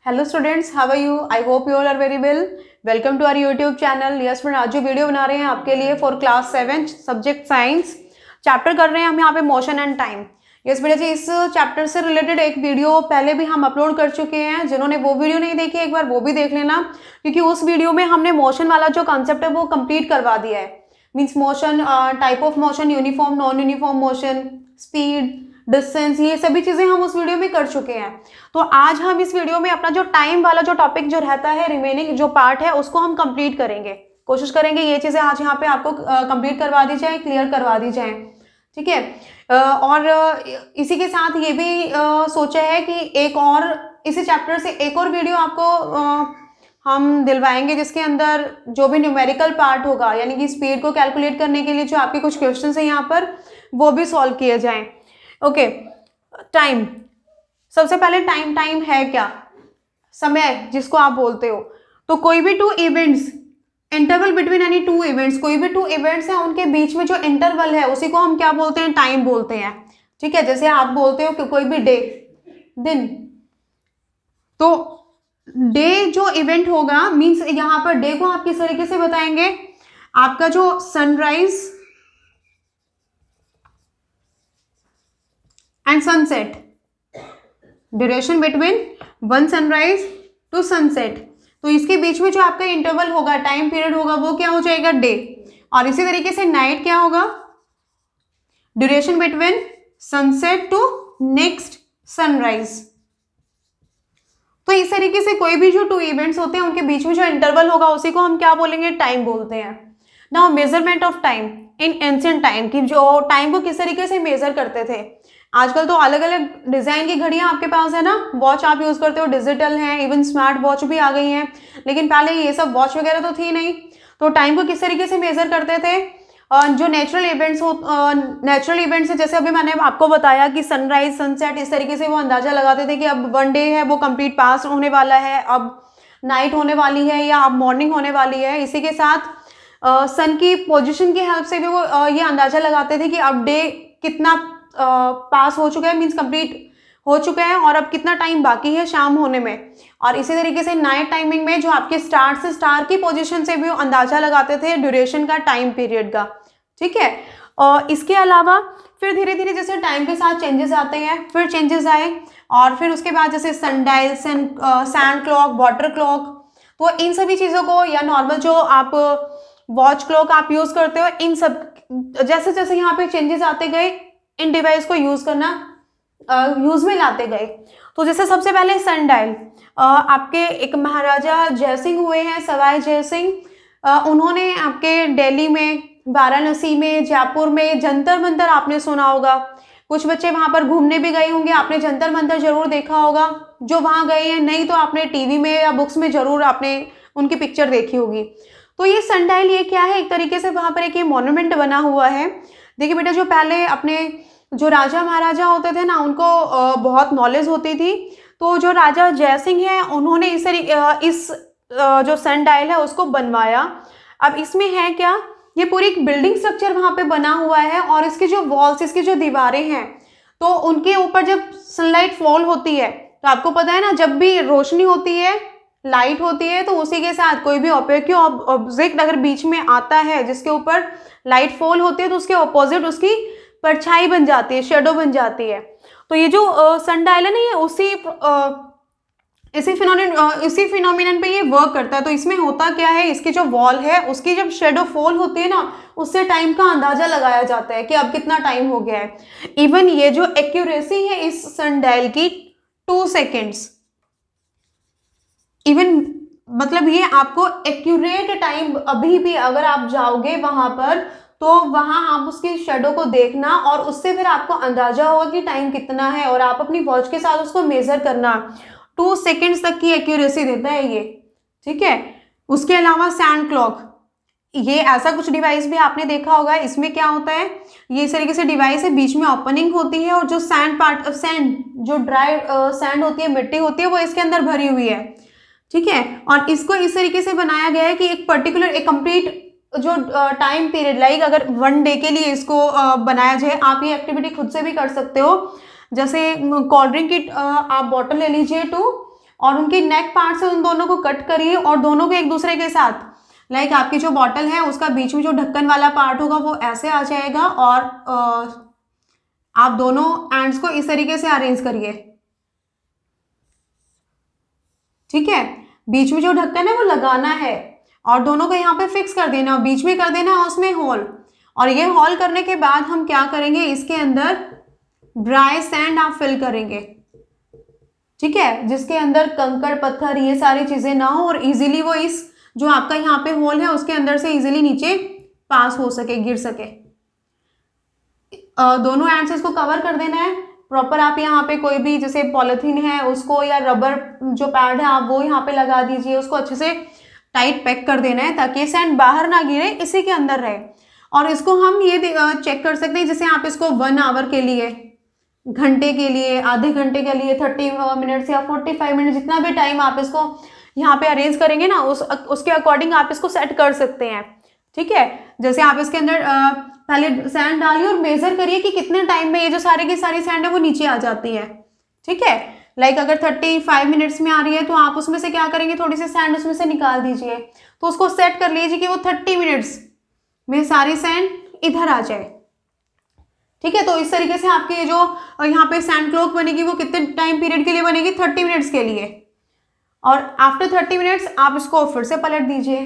Hello students, how are you? I hope you all are very well. Welcome to our YouTube channel. Yes friend, आज जो video बना रहे हैं आपके लिए for class 7 subject science chapter कर रहे हैं हम यहाँ पे मोशन एंड टाइम. यस बेटा जी, इस चैप्टर से रिलेटेड एक वीडियो पहले भी हम अपलोड कर चुके हैं. जिन्होंने वो वीडियो नहीं देखी एक बार वो भी देख लेना, क्योंकि उस वीडियो में हमने मोशन वाला जो कॉन्सेप्ट है वो कंप्लीट करवा दिया है. Means motion, type of motion, uniform, non uniform motion, speed, distance, ये सभी चीजें हम उस वीडियो में कर चुके हैं. तो आज हम इस वीडियो में अपना जो टाइम वाला जो टॉपिक जो रहता है, रिमेनिंग जो पार्ट है उसको हम कंप्लीट करेंगे. कोशिश करेंगे ये चीजें आज यहाँ पे आपको कंप्लीट करवा दी जाए, क्लियर करवा दी जाए. ठीक है. और इसी के साथ ये भी सोचा है कि एक और इसी चैप्टर से एक और वीडियो आपको हम दिलवाएंगे, जिसके अंदर जो भी न्यूमेरिकल पार्ट होगा, यानी कि स्पीड को कैलकुलेट करने के लिए जो आपके कुछ क्वेश्चंस हैं यहाँ पर, वो भी सॉल्व किए जाएं. ओके. टाइम, सबसे पहले टाइम है क्या? समय जिसको आप बोलते हो. तो कोई भी two events, interval between any two events, कोई भी टू इवेंट्स हैं उनके बीच में जो इंटरवल है उसी को हम क्या बोलते हैं? टाइम बोलते हैं. ठीक है. जैसे आप बोलते हो कि कोई भी डे, दिन, तो डे जो इवेंट होगा, मीन्स यहां पर डे को आप किस तरीके से बताएंगे? आपका जो sunrise and sunset, duration between one sunrise to sunset, तो इसके बीच में जो आपका इंटरवल होगा, टाइम पीरियड होगा, वो क्या हो जाएगा? डे. और इसी तरीके से नाइट क्या होगा? Duration between sunset to next sunrise. तो इस तरीके से कोई भी जो टू इवेंट्स होते हैं उनके बीच में जो इंटरवल होगा उसी को हम क्या बोलेंगे? टाइम बोलते हैं. Now measurement of time in ancient time, की जो टाइम को किस तरीके से मेजर करते थे. आजकल तो अलग अलग डिजाइन की घड़ियां आपके पास है ना, वॉच आप यूज करते हो, डिजिटल हैं, इवन स्मार्ट वॉच भी आ गई हैं. लेकिन पहले ये सब वॉच वगैरह तो थी नहीं. तो टाइम को किस तरीके से मेजर करते थे? जो नेचुरल इवेंट्स है, जैसे अभी मैंने आपको बताया कि सनराइज, सनसेट, इस तरीके से वो अंदाजा लगाते थे कि अब वन डे है वो कंप्लीट पास होने वाला है, अब नाइट होने वाली है या अब मॉर्निंग होने वाली है. इसी के साथ सन की पोजिशन की हेल्प से भी वो ये अंदाजा लगाते थे कि अब डे कितना पास हो चुका है, मीन्स कंप्लीट हो चुका है, और अब कितना टाइम बाकी है शाम होने में. और इसी तरीके से नाइट टाइमिंग में जो आपके स्टार से स्टार की पोजीशन से भी वो अंदाजा लगाते थे ड्यूरेशन का, टाइम पीरियड का. ठीक है. और इसके अलावा फिर धीरे धीरे जैसे टाइम के साथ चेंजेस आते हैं, फिर चेंजेस आए, और फिर उसके बाद जैसे sundial, sand clock, water clock, तो इन सभी चीज़ों को, या नॉर्मल जो आप वॉच क्लॉक आप यूज़ करते हो, इन सब जैसे जैसे यहाँ पे चेंजेस आते गए, इन डिवाइस को यूज करना यूज में लाते गए. तो जैसे सबसे पहले सनडायल, आपके एक महाराजा जयसिंह हुए हैं, सवाई जयसिंह. उन्होंने आपके दिल्ली में, वाराणसी में, जयपुर में जंतर मंतर आपने सुना होगा. कुछ बच्चे वहां पर घूमने भी गए होंगे, आपने जंतर मंतर जरूर देखा होगा. जो वहां गए हैं, नहीं तो आपने टीवी में या बुक्स में जरूर आपने उनकी पिक्चर देखी होगी. तो ये सनडायल ये क्या है? एक तरीके से वहां पर एक ये मॉन्यूमेंट बना हुआ है. देखिए बेटा, जो पहले अपने जो राजा महाराजा होते थे ना, उनको बहुत नॉलेज होती थी. तो जो राजा जयसिंह है उन्होंने इस जो सनडायल है उसको बनवाया. अब इसमें है क्या? ये पूरी एक बिल्डिंग स्ट्रक्चर वहां पे बना हुआ है, और इसकी जो वॉल्स, इसकी जो दीवारें हैं, तो उनके ऊपर जब सनलाइट फॉल होती है, तो आपको पता है ना, जब भी रोशनी होती है, लाइट होती है, तो उसी के साथ कोई भी ऑब्जेक्ट अगर बीच में आता है जिसके ऊपर लाइट फॉल होती है, तो उसके ऑपोजिट उसकी परछाई बन जाती है, शेडो बन जाती है. तो ये जो सनडायल है ना, ये इसी फिनोमिनन पे ये वर्क करता है. तो इसमें होता क्या है, इसकी जो वॉल है उसकी जब शेडो फॉल होती है ना, उससे टाइम का अंदाजा लगाया जाता है कि अब कितना टाइम हो गया है. इवन ये जो एक्यूरेसी है इस सनडायल की, 2 सेकेंड्स, इवन मतलब ये आपको एक्यूरेट टाइम, अभी भी अगर आप जाओगे वहां पर, तो वहां आप उसकी शेडो को देखना, और उससे फिर आपको अंदाजा होगा कि टाइम कितना है, और आप अपनी वॉच के साथ उसको मेजर करना. 2 सेकेंड्स तक की एक्यूरेसी देता है ये. ठीक है. उसके अलावा सैंड क्लॉक, ये ऐसा कुछ डिवाइस भी आपने देखा होगा. इसमें क्या होता है, ये इस तरीके से डिवाइस है, बीच में ओपनिंग होती है, और जो सैंड जो ड्राई सैंड होती है, मिट्टी होती है, वो इसके अंदर भरी हुई है. ठीक है. और इसको इस तरीके से बनाया गया है कि एक पर्टिकुलर, एक कंप्लीट जो टाइम पीरियड, लाइक अगर वन डे के लिए इसको बनाया जाए. आप ये एक्टिविटी खुद से भी कर सकते हो. जैसे कोल्ड ड्रिंक की आप बॉटल ले लीजिए 2, और उनके नेक पार्ट से उन दोनों को कट करिए और दोनों को एक दूसरे के साथ, लाइक आपकी जो बॉटल है उसका बीच में जो ढक्कन वाला पार्ट होगा वो ऐसे आ जाएगा, और आप दोनों एंड्स को इस तरीके से अरेंज करिए, ठीक है। बीच में जो ढक्कन है वो लगाना है और दोनों को यहाँ पे फिक्स कर देना, बीच में कर देना उसमें होल। और ये होल करने के बाद हम क्या करेंगे, इसके अंदर ड्राई सैंड आप फिल करेंगे, ठीक है, जिसके अंदर कंकड़ पत्थर ये सारी चीजें ना हो और इजीली वो इस जो आपका यहाँ पे होल है उसके अंदर से इजीली नीचे पास हो सके, गिर सके। दोनों एंड से इसको कवर कर देना है प्रॉपर। आप यहाँ पे कोई भी जैसे पॉलिथीन है उसको या रबर जो पैड है आप वो यहाँ पे लगा दीजिए, उसको अच्छे से टाइट पैक कर देना है ताकि सैंड बाहर ना गिरे, इसी के अंदर रहे। और इसको हम ये चेक कर सकते हैं, जैसे आप इसको 1 आवर के लिए, घंटे के लिए, आधे घंटे के लिए, 30 मिनट्स या 45 मिनट, जितना भी टाइम आप इसको यहाँ पे अरेंज करेंगे ना उसके अकॉर्डिंग आप इसको सेट कर सकते हैं, ठीक है। जैसे आप इसके अंदर पहले सैंड डालिए और मेजर करिए कि कितने टाइम में ये जो सारे की सारी सैंड है वो नीचे आ जाती है, ठीक है। लाइक अगर 35 मिनट्स में आ रही है तो आप उसमें से क्या करेंगे, थोड़ी सी सैंड उसमें से निकाल दीजिए, तो उसको सेट कर लीजिए कि वो 30 मिनट्स में सारी सैंड इधर आ जाए, ठीक है। तो इस तरीके से आपकी जो यहाँ पे सैंड क्लॉक बनेगी वो कितने टाइम पीरियड के लिए बनेगी, 30 मिनट्स के लिए। और आफ्टर 30 मिनट्स आप इसको फिर से पलट दीजिए,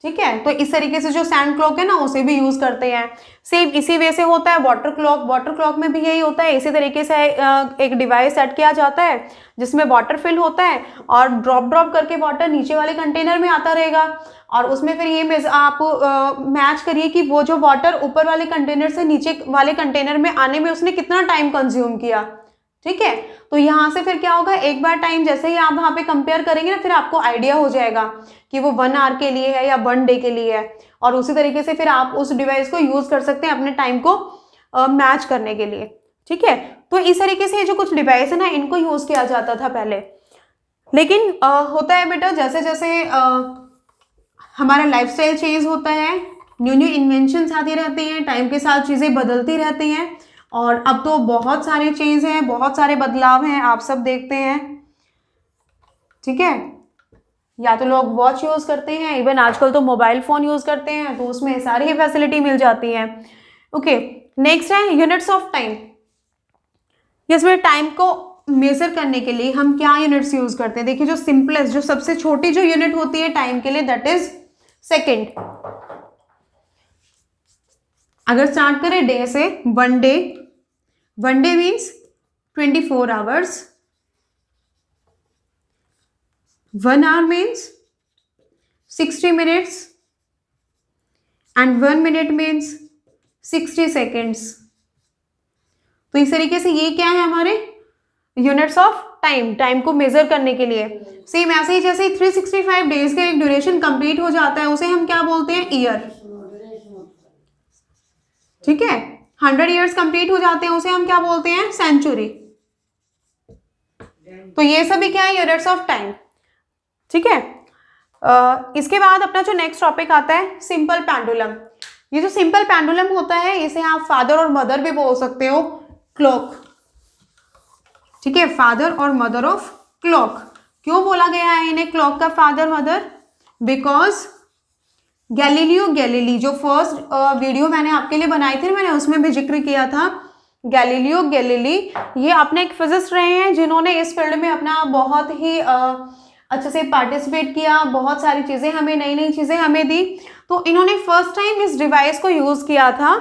ठीक है। तो इस तरीके से जो सैंड क्लॉक है ना उसे भी यूज करते हैं। सेम इसी वे से होता है वाटर क्लॉक, वाटर क्लॉक में भी यही होता है। इसी तरीके से एक डिवाइस सेट किया जाता है जिसमें वाटर फिल होता है और ड्रॉप करके वाटर नीचे वाले कंटेनर में आता रहेगा, और उसमें फिर ये आप मैच करिए कि वो जो वाटर ऊपर वाले कंटेनर से नीचे वाले कंटेनर में आने में उसने कितना टाइम कंज्यूम किया, ठीक है। तो यहाँ से फिर क्या होगा, एक बार टाइम जैसे ही आप वहाँ पे कंपेयर करेंगे ना, फिर आपको आइडिया हो जाएगा कि वो 1 आवर के लिए है या 1 डे के लिए है, और उसी तरीके से फिर आप उस डिवाइस को यूज कर सकते हैं अपने टाइम को मैच करने के लिए, ठीक है। तो इस तरीके से जो कुछ डिवाइस है ना इनको यूज किया जाता था पहले। लेकिन होता है बेटा, जैसे जैसे हमारा लाइफस्टाइल चेंज होता है, न्यू इन्वेंशंस आती रहती हैं, टाइम के साथ चीज़ें बदलती रहती हैं, और अब तो बहुत सारे चेंज हैं, बहुत सारे बदलाव हैं, आप सब देखते हैं, ठीक है। या तो लोग वॉच यूज़ करते हैं, इवन आजकल तो मोबाइल फ़ोन यूज़ करते हैं, तो उसमें सारी फैसिलिटी मिल जाती है। ओके, नेक्स्ट है यूनिट्स ऑफ टाइम। इसमें टाइम को मेजर करने के लिए हम क्या यूनिट्स यूज़ करते हैं। देखिए, जो सिंपलेस्ट, जो सबसे छोटी जो यूनिट होती है टाइम के लिए, दैट इज सेकेंड। अगर स्टार्ट करें डे से, 1 day, 1 day means 24 hours, 1 hour means 60 minutes, and 1 minute means 60 seconds. तो इस तरीके से ये क्या है हमारे यूनिट्स ऑफ टाइम, टाइम को मेजर करने के लिए। सेम ऐसे ही जैसे 365 डेज का एक ड्यूरेशन कंप्लीट हो जाता है, उसे हम क्या बोलते हैं, ईयर, ठीक है। 100 ईयर्स कंप्लीट हो जाते हैं, उसे हम क्या बोलते हैं, सेंचुरी। तो ये सभी क्या है, यूनिट्स ऑफ टाइम, ठीक है। इसके बाद अपना जो नेक्स्ट टॉपिक आता है, सिंपल पेंडुलम। ये जो सिंपल पेंडुलम होता है इसे आप फादर और मदर भी बोल सकते हो, क्लॉक, ठीक है, फादर और मदर ऑफ क्लॉक। क्यों बोला गया है इन्हें क्लॉक का father mother, because Galileo Galilei, जो फर्स्ट वीडियो मैंने आपके लिए बनाई थी, मैंने उसमें भी जिक्र किया था, गैलीलियो गैलीली ये अपने एक फिजिस्ट रहे हैं जिन्होंने इस फील्ड में अपना बहुत ही अच्छे से पार्टिसिपेट किया, बहुत सारी चीज़ें हमें, नई नई चीज़ें हमें दी। तो इन्होंने फर्स्ट टाइम इस डिवाइस को यूज़ किया था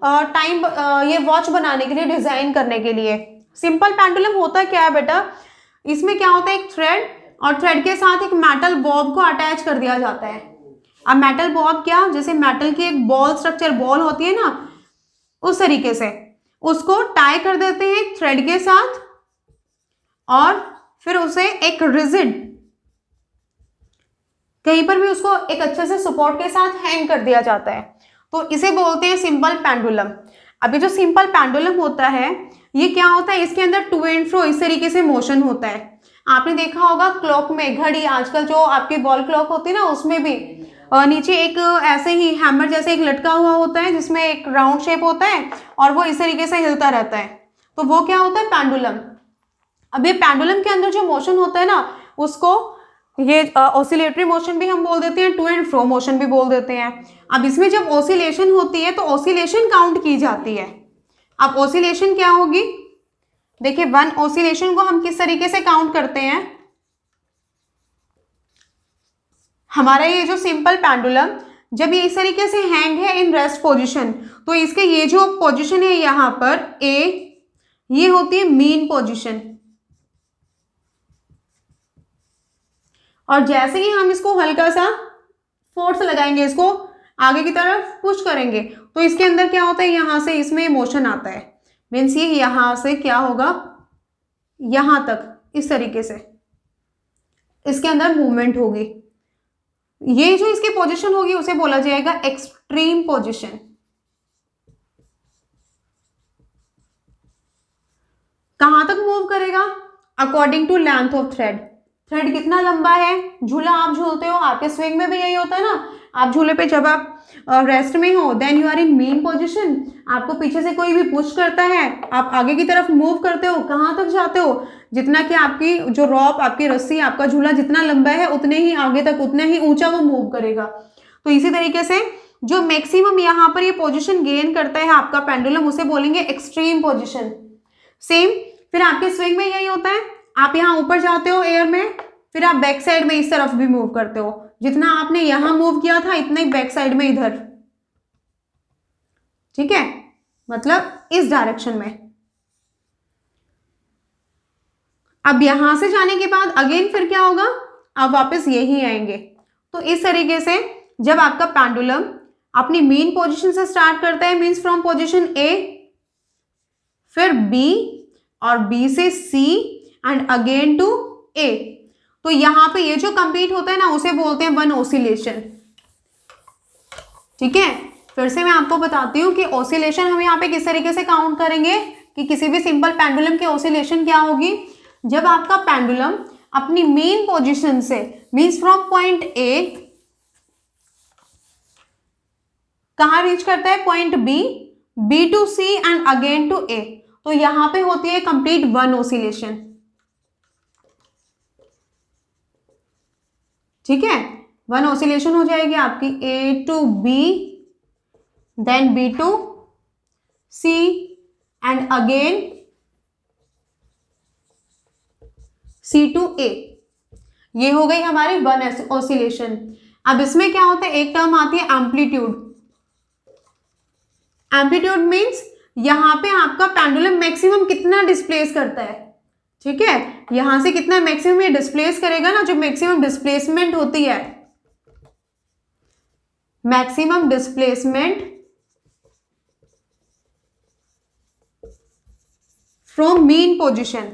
टाइम ये वॉच बनाने के लिए, डिज़ाइन करने के लिए। सिंपल पेंडुलम होता क्या है बेटा, इसमें क्या होता है, एक थ्रेड, और थ्रेड के साथ एक मेटल बॉब को अटैच कर दिया जाता है। अब मेटल बॉब क्या, जैसे मेटल की एक बॉल स्ट्रक्चर बॉल होती है ना, उस तरीके से उसको टाई कर देते हैं थ्रेड के साथ, और फिर उसे एक रिजिड कहीं पर भी उसको एक अच्छे से सपोर्ट के साथ हैंग कर दिया जाता है। तो इसे बोलते हैं सिंपल पेंडुलम। अभी जो सिंपल पेंडुलम होता है ये क्या होता है, इसके अंदर टू एंड फ्रो इस तरीके से मोशन होता है। आपने देखा होगा क्लॉक में, घड़ी, आजकल जो आपकी वॉल क्लॉक होती है ना उसमें भी नीचे एक ऐसे ही हैमर जैसे एक लटका हुआ होता है जिसमें एक राउंड शेप होता है और वो इस तरीके से हिलता रहता है, तो वो क्या होता है, पेंडुलम। अब ये पेंडुलम के अंदर जो मोशन होता है ना उसको ये ऑसिलेटरी मोशन भी हम बोल देते हैं, टू एंड फ्रो मोशन भी बोल देते हैं। अब इसमें जब ऑसिलेशन होती है तो ऑसिलेशन काउंट की जाती है। अब ऑसिलेशन क्या होगी, देखिए वन ऑसिलेशन को हम किस तरीके से काउंट करते हैं। हमारा ये जो सिंपल पेंडुलम जब ये इस तरीके से हैंग है इन रेस्ट पोजीशन, तो इसके ये जो पोजीशन है यहाँ पर ए, ये होती है मीन पोजीशन। और जैसे ही हम इसको हल्का सा फोर्स लगाएंगे, इसको आगे की तरफ पुश करेंगे, तो इसके अंदर क्या होता है, यहां से इसमें मोशन आता है। मीन्स ये यहां से क्या होगा, यहां तक इस तरीके से इसके अंदर मूवमेंट होगी। ये जो इसकी पोजीशन होगी उसे बोला जाएगा एक्सट्रीम पोजीशन। कहां तक मूव करेगा, according to length of thread. Thread कितना लंबा है, झूला आप झूलते हो, आपके स्विंग में भी यही होता है ना, आप झूले पे जब आप रेस्ट में हो then you are in mean position, आपको पीछे से कोई भी पुश करता है, आप आगे की तरफ मूव करते हो, कहाँ तक जाते हो, जितना कि आपकी जो रॉप, आपकी रस्सी, आपका झूला जितना लंबा है उतने ही आगे तक, उतना ही ऊंचा वो मूव करेगा। तो इसी तरीके से जो मैक्सिमम यहाँ पर ये पोजिशन गेन करता है आपका पेंडुलम, उसे बोलेंगे एक्सट्रीम पोजिशन। सेम फिर आपके स्विंग में यही होता है, आप यहाँ ऊपर जाते हो एयर में, फिर आप बैक साइड में इस तरफ भी मूव करते हो, जितना आपने यहां मूव किया था इतना ही बैक साइड में इधर, ठीक है, मतलब इस डायरेक्शन में। अब यहां से जाने के बाद अगेन फिर क्या होगा, अब वापस यही आएंगे। तो इस तरीके से जब आपका पेंडुलम अपनी मेन पोजीशन से स्टार्ट करता है, मींस फ्रॉम पोजीशन ए, फिर बी, और बी से सी एंड अगेन टू ए, तो यहां पे ये जो कंप्लीट होता है ना उसे बोलते हैं वन ऑसिलेशन। ठीक है, फिर से मैं आपको बताती हूँ कि ऑसिलेशन हम यहाँ पे किस तरीके से काउंट करेंगे, कि किसी भी सिंपल पेंडुलम की ऑसिलेशन क्या होगी, जब आपका पेंडुलम अपनी मेन पोजीशन से, मींस फ्रॉम पॉइंट ए, कहां रीच करता है, point B, B to C and again to A, तो यहां पे होती है कंप्लीट वन ऑसिलेशन। ठीक है, वन ऑसिलेशन हो जाएगी आपकी A to B, then B to C and again C to A, ये हो गई हमारी वन ऑसिलेशन। अब इसमें क्या होता है, एक टर्म आती है एम्पलीट्यूड। एम्पलीट्यूड मीन्स यहां पे आपका पेंडुलम मैक्सिमम कितना डिस्प्लेस करता है। ठीक है, यहां से कितना मैक्सिमम ये डिस्प्लेस करेगा ना, जो मैक्सिमम डिस्प्लेसमेंट होती है, maximum displacement from mean position.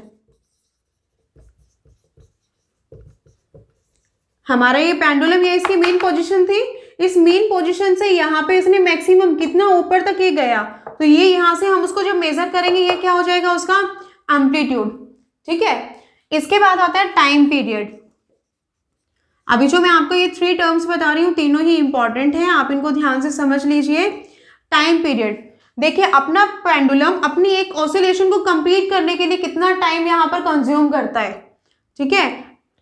हमारा ये पेंडुलम, ये इसकी मेन पोजीशन थी, इस मेन पोजीशन से यहां पे इसने मैक्सिमम कितना ऊपर तक ये गया, तो ये यहां से हम उसको जब मेजर करेंगे ये क्या हो जाएगा, उसका एम्पलीट्यूड। ठीक है, इसके बाद आता है टाइम पीरियड। अभी जो मैं आपको ये थ्री टर्म्स बता रही हूँ तीनों ही इंपॉर्टेंट हैं, आप इनको ध्यान से समझ लीजिए। टाइम पीरियड, देखिए अपना पेंडुलम अपनी एक ऑसिलेशन को कंप्लीट करने के लिए कितना टाइम यहाँ पर कंज्यूम करता है। ठीक है,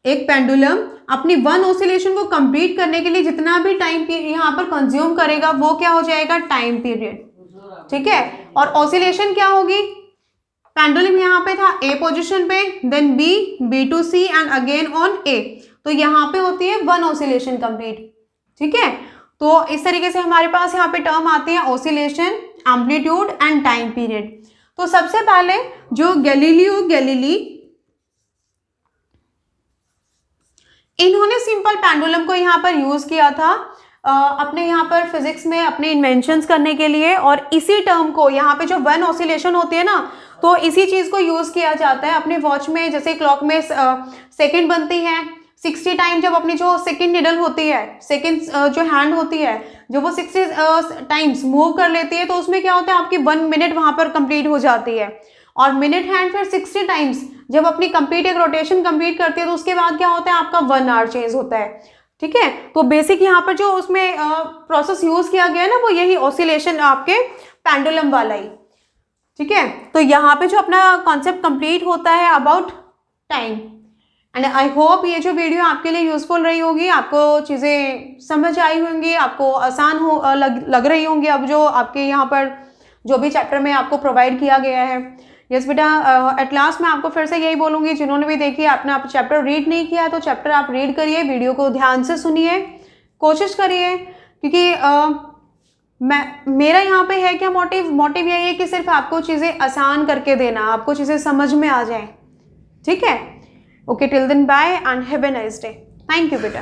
एक पेंडुलम अपनी वन ऑसिलेशन को कंप्लीट करने के लिए जितना भी टाइम यहाँ पर कंज्यूम करेगा वो क्या हो जाएगा, टाइम पीरियड। ठीक है, और ऑसिलेशन क्या होगी, पेंडुलम यहाँ पे था ए पोजीशन पे, then B, B to C and again on A, तो यहाँ पे होती है वन ऑसिलेशन कंप्लीट। ठीक है, तो इस तरीके से हमारे पास यहाँ पे टर्म आते हैं oscillation, amplitude and time period. तो सबसे पहले जो गैलीलियो गैलीली, इन्होंने सिंपल पेंडुलम को यहाँ पर यूज किया था अपने यहाँ पर फिजिक्स में अपने इन्वेंशंस करने के लिए, और इसी टर्म को यहाँ पे जो वन ऑसिलेशन होती है ना, तो इसी चीज को यूज किया जाता है अपने वॉच में। जैसे क्लॉक में सेकंड बनती है 60 टाइम, जब अपनी जो सेकंड निडल होती है, सेकंड जो हैंड होती है, जो वो 60 टाइम्स मूव कर लेती है, तो उसमें क्या होता है, आपकी 1 मिनट वहां पर कंप्लीट हो जाती है। और मिनट हैंड फिर 60 टाइम्स जब अपनी कंप्लीट एक रोटेशन कंप्लीट करती है, तो उसके बाद क्या होता है, आपका 1 आवर चेंज होता है। ठीक है, तो बेसिक यहाँ पर जो उसमें प्रोसेस यूज किया गया है ना, वो यही ऑसिलेशन आपके पेंडुलम वाला ही। ठीक है, तो यहाँ पे जो अपना कॉन्सेप्ट कंप्लीट होता है about time. And I hope ये जो वीडियो आपके लिए यूज़फुल रही होगी, आपको चीज़ें समझ आई होंगी, आपको आसान लग रही होंगी अब जो आपके यहाँ पर जो भी चैप्टर में आपको प्रोवाइड किया गया है। यस बेटा, एट लास्ट मैं आपको फिर से यही बोलूँगी, जिन्होंने भी देखी आपने आप चैप्टर रीड नहीं किया तो चैप्टर आप रीड करिए, वीडियो को ध्यान से सुनिए, कोशिश करिए, क्योंकि मेरा यहाँ पे है क्या मोटिव यही है कि सिर्फ आपको चीज़ें आसान करके देना, आपको चीज़ें समझ में आ जाए। ठीक है, okay, till then bye and have a nice day. Thank you बेटा।